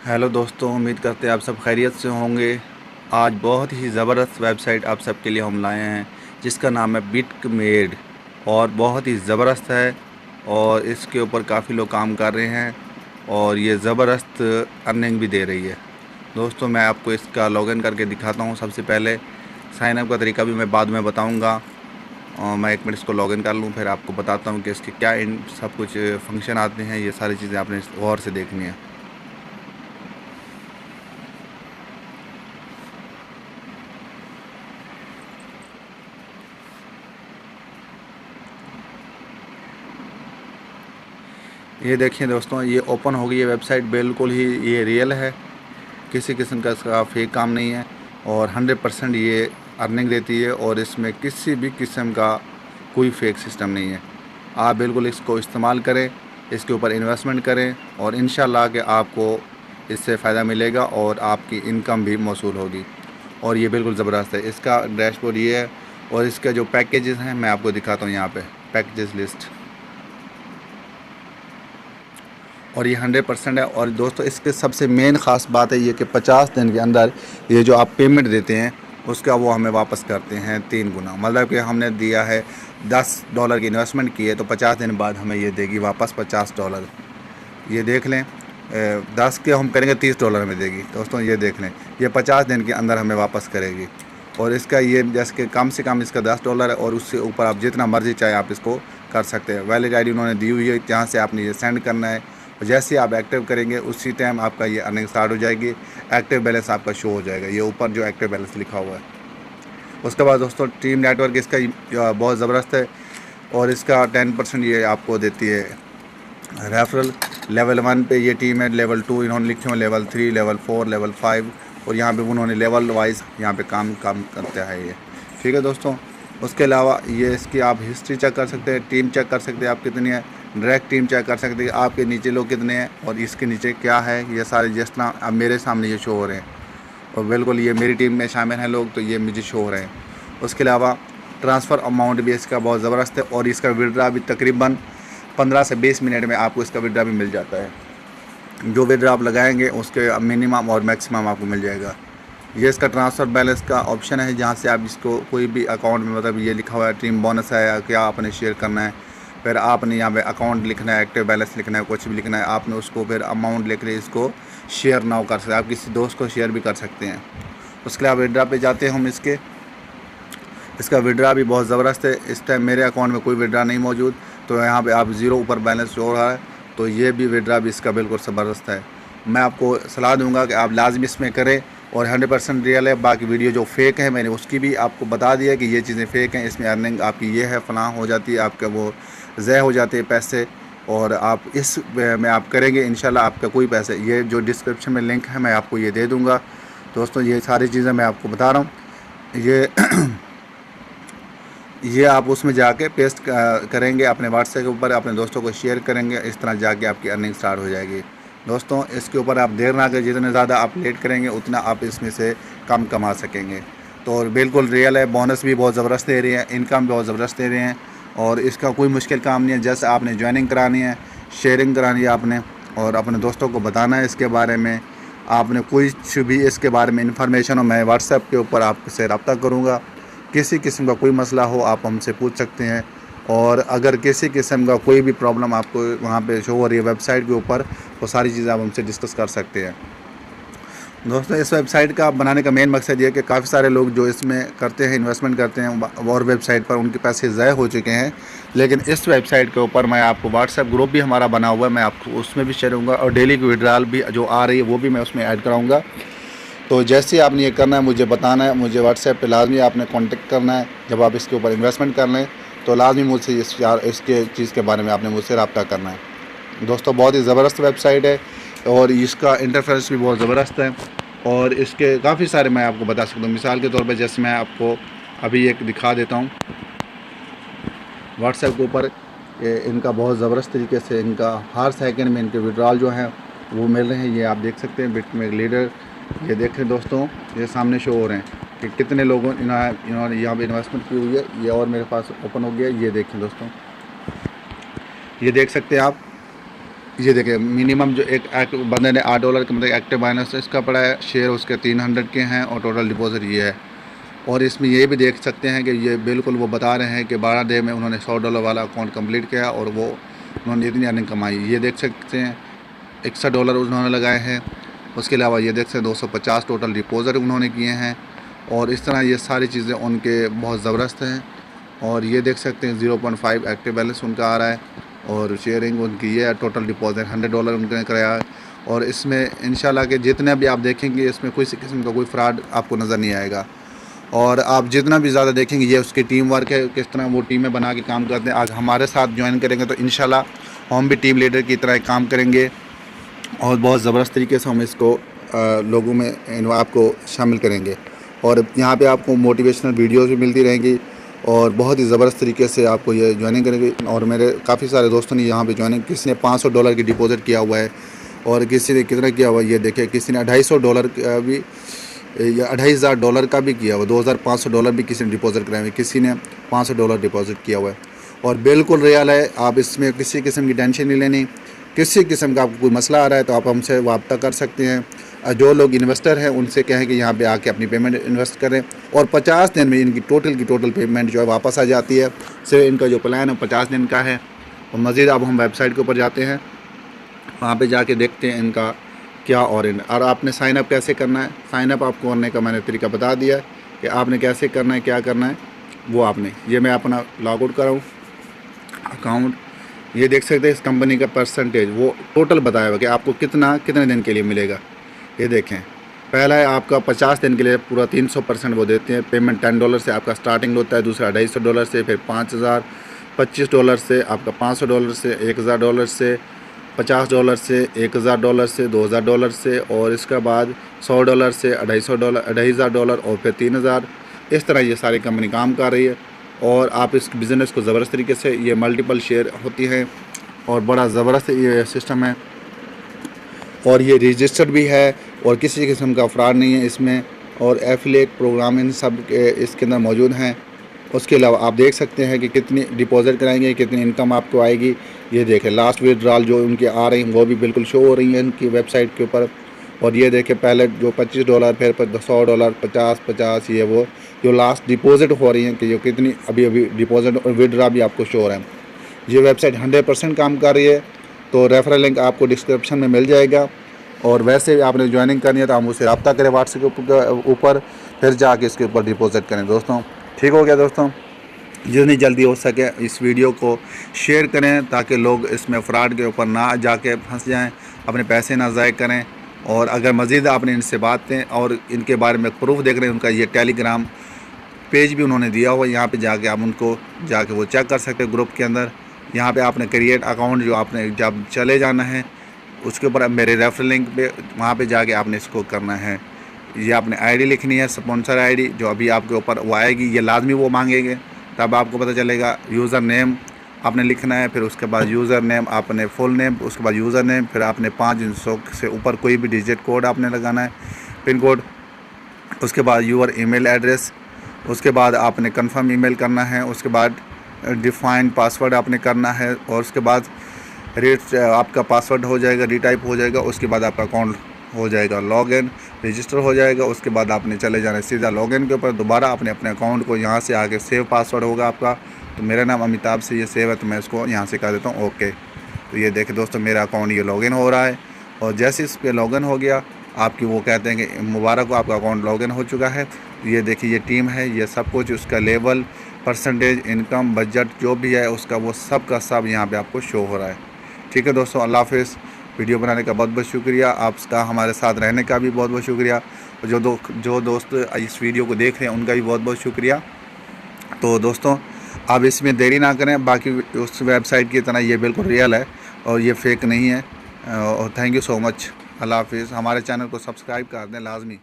Hello दोस्तों, उम्मीद करते हैं आप सब खैरियत से होंगे। आज बहुत ही ज़बरदस्त वेबसाइट आप सबके लिए हम लाए हैं जिसका नाम है बिटमेड और बहुत ही ज़बरदस्त है। और इसके ऊपर काफ़ी लोग काम कर रहे हैं और ये ज़बरदस्त अर्निंग भी दे रही है। दोस्तों, मैं आपको इसका लॉगिन करके दिखाता हूँ। सबसे पहले साइन अप का तरीका भी मैं बाद में बताऊँगा और मैं 1 मिनट इसको लॉगिन कर लूँ, फिर आपको बताता हूँ कि इसके क्या इन सब कुछ फंक्शन आते हैं। ये सारी चीज़ें आपने गौर से देखनी है। ये देखिए दोस्तों, ये ओपन हो गई है वेबसाइट। बिल्कुल ही ये रियल है, किसी किस्म का इसका फेक काम नहीं है और 100% ये अर्निंग देती है और इसमें किसी भी किस्म का कोई फेक सिस्टम नहीं है। आप बिल्कुल इसको इस्तेमाल करें, इसके ऊपर इन्वेस्टमेंट करें और इंशाल्लाह कि आपको इससे फ़ायदा मिलेगा और आपकी इनकम भी मौसूल होगी। और ये बिल्कुल ज़बरदस्त है। इसका डैशबोर्ड ये है और इसका जो पैकेजेस हैं मैं आपको दिखाता हूँ यहाँ पे पैकेजेस लिस्ट। और ये 100% है। और दोस्तों, इसके सबसे मेन ख़ास बात है ये कि 50 दिन के अंदर ये जो आप पेमेंट देते हैं उसका वो हमें वापस करते हैं 3 गुना। मतलब कि हमने दिया है $10 की इन्वेस्टमेंट की है तो 50 दिन बाद हमें ये देगी वापस $50। ये देख लें, 10 के हम करेंगे $30 में देगी। दोस्तों ये देख लें, ये 50 दिन के अंदर हमें वापस करेगी। और इसका ये जैसे कि कम से कम इसका $10 है और उससे ऊपर आप जितना मर्ज़ी चाहे आप इसको कर सकते हैं। वैलिड आईडी उन्होंने दी हुई है जहाँ से आपने ये सेंड करना है और जैसे आप एक्टिव करेंगे उसी टाइम आपका ये अर्निंग स्टार्ट हो जाएगी। एक्टिव बैलेंस आपका शो हो जाएगा, ये ऊपर जो एक्टिव बैलेंस लिखा हुआ है। उसके बाद दोस्तों, टीम नेटवर्क इसका बहुत ज़बरदस्त है और इसका 10% ये आपको देती है रेफरल। लेवल 1 पे ये टीम है, लेवल 2 इन्होंने लिखे हुए, लेवल 3, लेवल 4, लेवल 5 और यहाँ पे उन्होंने लेवल वाइज यहाँ पे काम करता है ये। ठीक है दोस्तों, उसके अलावा ये इसकी आप हिस्ट्री चेक कर सकते हैं, टीम चेक कर सकते हैं आप कितनी है, डायरेक्ट टीम चेक कर सकते हैं आपके नीचे लोग कितने हैं और इसके नीचे क्या है। ये सारे जिस तरह अब मेरे सामने ये शो हो रहे हैं और बिल्कुल ये मेरी टीम में शामिल हैं लोग तो ये मुझे शो हो रहे हैं। उसके अलावा ट्रांसफ़र अमाउंट भी इसका बहुत ज़बरदस्त है और इसका विड्रा भी तकरीबन 15 से 20 मिनट में आपको इसका विड्रा भी मिल जाता है। जो विड्रा आप लगाएंगे उसके मिनिमम और मैक्सिमम आपको मिल जाएगा। ये इसका ट्रांसफ़र बैलेंस का ऑप्शन है जहाँ से आप इसको कोई भी अकाउंट में, मतलब ये लिखा हुआ है टीम बोनस है या क्या आपने शेयर करना है, फिर आपने यहाँ पे अकाउंट लिखना है, एक्टिव बैलेंस लिखना है, कुछ भी लिखना है, आपने उसको फिर अमाउंट लिख के इसको शेयर नाउ कर सकते हैं। आप किसी दोस्त को शेयर भी कर सकते हैं। उसके बाद विड्रा पे जाते हैं हम। इसका विड्रा भी बहुत ज़बरदस्त है। इस टाइम मेरे अकाउंट में कोई विड्रा नहीं मौजूद तो यहाँ पे आप ज़ीरो ऊपर बैलेंस शो हो रहा है तो ये भी विड्रा भी इसका बिल्कुल ज़बरदस्त है। मैं आपको सलाह दूंगा कि आप लाजमी इसमें करें और 100% रियल है। बाकी वीडियो जो फेक है मैंने उसकी भी आपको बता दिया कि ये चीज़ें फ़ेक हैं, इसमें अर्निंग आपकी ये है फ़लाँ हो जाती है, आपका वो ज़ाय हो जाते हैं पैसे और आप इस में आप करेंगे इंशाल्लाह आपका कोई पैसे, ये जो डिस्क्रिप्शन में लिंक है मैं आपको ये दे दूँगा। दोस्तों ये सारी चीज़ें मैं आपको बता रहा हूँ। ये आप उसमें जाके पेस्ट करेंगे अपने व्हाट्सएप के ऊपर, अपने दोस्तों को शेयर करेंगे, इस तरह जाके आपकी अर्निंग स्टार्ट हो जाएगी। दोस्तों इसके ऊपर आप देर ना करें, जितने ज़्यादा आप लेट करेंगे उतना आप इसमें से कम कमा सकेंगे। तो बिल्कुल रियल है, बोनस भी बहुत ज़बरदस्त दे रही है, इनकम बहुत ज़बरदस्त दे रहे हैं और इसका कोई मुश्किल काम नहीं है। जैसे आपने ज्वाइनिंग करानी है, शेयरिंग करानी है आपने और अपने दोस्तों को बताना है इसके बारे में। आपने कुछ भी इसके बारे में इन्फॉर्मेशन हो मैं व्हाट्सएप के ऊपर आपसे रब्ता करूँगा। किसी किस्म का कोई मसला हो आप हमसे पूछ सकते हैं और अगर किसी किस्म का कोई भी प्रॉब्लम आपको वहाँ पे शो हो रही है वेबसाइट के ऊपर वो सारी चीज़ें आप हमसे डिस्कस कर सकते हैं। दोस्तों इस वेबसाइट का बनाने का मेन मकसद ये है कि काफ़ी सारे लोग जो इसमें करते हैं, इन्वेस्टमेंट करते हैं और वेबसाइट पर उनके पैसे ज़ाय हो चुके हैं। लेकिन इस वेबसाइट के ऊपर मैं आपको व्हाट्सएप ग्रुप भी हमारा बना हुआ है, मैं आपको उसमें भी शेयर करूँगा और डेली की विड्रॉल भी जो आ रही है वो भी मैं उसमें ऐड कराऊँगा। तो जैसे आपने ये करना है मुझे बताना है, मुझे व्हाट्सएप पे लाजमी आपने कांटेक्ट करना है। जब आप इसके ऊपर इन्वेस्टमेंट कर लें तो लाजमी मुझसे इसके चीज़ के बारे में आपने मुझसे रब्ता करना है। दोस्तों बहुत ही ज़बरदस्त वेबसाइट है और इसका इंटरफेस भी बहुत ज़बरदस्त है और इसके काफ़ी सारे मैं आपको बता सकता हूँ। मिसाल के तौर पर जैसे मैं आपको अभी एक दिखा देता हूँ व्हाट्सएप के ऊपर, इनका बहुत ज़बरदस्त तरीके से इनका हर सेकंड में इनके विड्रॉल जो हैं वो मिल रहे हैं। ये आप देख सकते हैं बिटमेड लीडर, ये देखें दोस्तों, ये सामने शो हो रहे हैं कि कितने लोगों इन्होंने यहाँ पे इन्वेस्टमेंट की हुई है। ये और मेरे पास ओपन हो गया, ये देखें दोस्तों, ये देख सकते हैं आप ये देखिए मिनिमम जो एक बंदे ने $8 का मतलब एक्टिव बाइनेंस इसका पड़ा है, शेयर उसके 300 के हैं और टोटल डिपॉजिट ये है। और इसमें ये भी देख सकते हैं कि ये बिल्कुल वो बता रहे हैं कि 12 डे में उन्होंने $100 वाला अकाउंट कंप्लीट किया और वो उन्होंने इतनी अर्निंग कमाई। ये देख सकते हैं $61 उन्होंने लगाए हैं। उसके अलावा ये देख सकते हैं 250 टोटल डिपॉजिट उन्होंने किए हैं। और इस तरह ये सारी चीज़ें उनके बहुत ज़बरदस्त हैं। और ये देख सकते हैं 0.5 एक्टिव बैलेंस उनका आ रहा है और शेयरिंग उनकी ये है। टोटल डिपॉजिट $100 उनने कराया है। और इसमें इंशाल्लाह के जितने भी आप देखेंगे इसमें कोई किस्म का कोई फ्रॉड आपको नज़र नहीं आएगा। और आप जितना भी ज़्यादा देखेंगे ये उसकी टीम वर्क है, किस तरह वो टीमें बना के काम करते हैं। आज हमारे साथ ज्वाइन करेंगे तो इंशाल्लाह हम भी टीम लीडर की तरह काम करेंगे और बहुत ज़बरदस्त तरीके से हम इसको लोगों में आपको शामिल करेंगे। और यहाँ पे आपको मोटिवेशनल वीडियोस भी मिलती रहेंगी और बहुत ही ज़बरदस्त तरीके से आपको ये ज्वाइनिंग करेंगे। और मेरे काफ़ी सारे दोस्तों ने यहाँ पे ज्वाइनिंग, किसी ने $500 की डिपॉजिट किया हुआ है और किसी ने कितना किया हुआ है ये देखें, किसी ने $250 का भी या $2500 का भी किया हुआ, $2500 भी किसी ने डिपॉजिट कराया हुआ, किसी ने $500 डिपॉजिट किया हुआ है। और बिल्कुल रियल है, आप इसमें किसी किस्म की टेंशन नहीं लेनी। किसी किस्म का आपको कोई मसला आ रहा है तो आप हमसे वाब्ता कर सकते हैं। जो लोग इन्वेस्टर हैं उनसे कहें कि यहाँ पे आके अपनी पेमेंट इन्वेस्ट करें और 50 दिन में इनकी टोटल पेमेंट जो है वापस आ जाती है। सिर्फ इनका जो प्लान है 50 दिन का है। और मज़ीद अब हम वेबसाइट के ऊपर जाते हैं, वहाँ पे जाके देखते हैं इनका क्या। और आपने साइन अप कैसे करना है, साइन अप आपको करने का मैंने तरीका बता दिया है कि आपने कैसे करना है, क्या करना है वो आपने। ये मैं अपना लॉग आउट कराऊँ अकाउंट, ये देख सकते हैं इस कंपनी का परसेंटेज वो टोटल बताया हुआ कि आपको कितने दिन के लिए मिलेगा। ये देखें, पहला है आपका 50 दिन के लिए पूरा 300% वो देते हैं। पेमेंट $10 से आपका स्टार्टिंग होता है, दूसरा $250 से, फिर $5000, $25 से, आपका $500 से, $1000 से, $50 से, $1000 से, $2000 से, और इसके बाद $100 से, $2500 और फिर 3000। इस तरह ये सारी कंपनी काम कर रही है। और आप इस बिज़नेस को ज़बरदस्त तरीके से, ये मल्टीपल शेयर होती हैं और बड़ा ज़बरदस्त ये सिस्टम है। और ये रजिस्टर्ड भी है और किसी किस्म का फ्रॉड नहीं है इसमें। और एफिलिएट प्रोग्राम इन सब के इसके अंदर मौजूद हैं। उसके अलावा आप देख सकते हैं कि कितनी डिपॉजिट कराएंगे, कितनी इनकम आपको आएगी। ये देखें लास्ट विड्रॉल जो उनकी आ रही हैं वो भी बिल्कुल शो हो रही हैं इनकी वेबसाइट के ऊपर। और ये देखें पहले जो $25, फिर $100, 50, ये वो जो लास्ट डिपॉजिट हो रही हैं कि जो कितनी अभी डिपॉजिट और विड्रॉ भी आपको शो हो रहा है। ये वेबसाइट 100% काम कर रही है। तो रेफरल लिंक आपको डिस्क्रिप्शन में मिल जाएगा। और वैसे आपने ज्वाइनिंग करनी है तो आप मुझसे रब्ता करें व्हाट्सएप के ऊपर, फिर जाके इसके ऊपर डिपॉजिट करें। दोस्तों ठीक हो गया दोस्तों, जितनी जल्दी हो सके इस वीडियो को शेयर करें ताकि लोग इसमें फ़्रॉड के ऊपर ना जाके फंस जाएं, अपने पैसे ना ज़ाय करें। और अगर मज़ीद आपने इनसे बातें और इनके बारे में प्रूफ देख रहे हैं, उनका ये टेलीग्राम पेज भी उन्होंने दिया हुआ है, यहाँ पे जाके आप उनको जाके वो चेक कर सकते हैं ग्रुप के अंदर। यहाँ पे आपने क्रिएट अकाउंट जो आपने जब चले जाना है उसके ऊपर मेरे रेफरल लिंक पे वहाँ पे जाके आपने इसको करना है। ये आपने आईडी लिखनी है, स्पॉन्सर आईडी जो अभी आपके ऊपर वो आएगी, ये लाजमी वो मांगेंगे, तब आपको पता चलेगा। यूज़र नेम आपने लिखना है, फिर उसके बाद यूज़र नेम आपने फुल नेम, उसके बाद यूज़र नेम, फिर आपने 5 अंकों से ऊपर कोई भी डिजिट कोड आपने लगाना है, पिन कोड। उसके बाद यूर ईमेल एड्रेस, उसके बाद आपने कंफर्म ईमेल करना है, उसके बाद डिफाइन पासवर्ड आपने करना है, और उसके बाद आपका पासवर्ड हो जाएगा, रीटाइप हो जाएगा। उसके बाद आपका अकाउंट हो जाएगा लॉगिन, रजिस्टर हो जाएगा। उसके बाद आपने चले जाना है सीधा लॉगिन के ऊपर। दोबारा आपने अपने अकाउंट को यहाँ से आके सेव पासवर्ड होगा आपका। तो मेरा नाम अमिताभ से ये सेव है, तो मैं इसको यहाँ से कर देता हूँ ओके। तो ये देखें दोस्तों मेरा अकाउंट ये लॉगिन हो रहा है। और जैसे इस पर लॉगिन हो गया आपकी वो कहते हैं कि मुबारक हो, आपका अकाउंट लॉगिन हो चुका है। ये देखिए ये टीम है, ये सब कुछ, उसका लेवल, परसेंटेज, इनकम, बजट जो भी है उसका वो सब का सब यहाँ पे आपको शो हो रहा है। ठीक है दोस्तों, अल्लाह हाफ़िज़। वीडियो बनाने का बहुत बहुत शुक्रिया, आपका हमारे साथ रहने का भी बहुत बहुत शुक्रिया। और जो दोस्त इस वीडियो को देख रहे हैं उनका भी बहुत बहुत शुक्रिया। तो दोस्तों आप इसमें देरी ना करें, बाकी उस वेबसाइट की तरह ये बिल्कुल रियल है और ये फेक नहीं है। और थैंक यू सो मच। अल्लाह हाफ़िज़। हमारे चैनल को सब्सक्राइब कर दें लाजमी।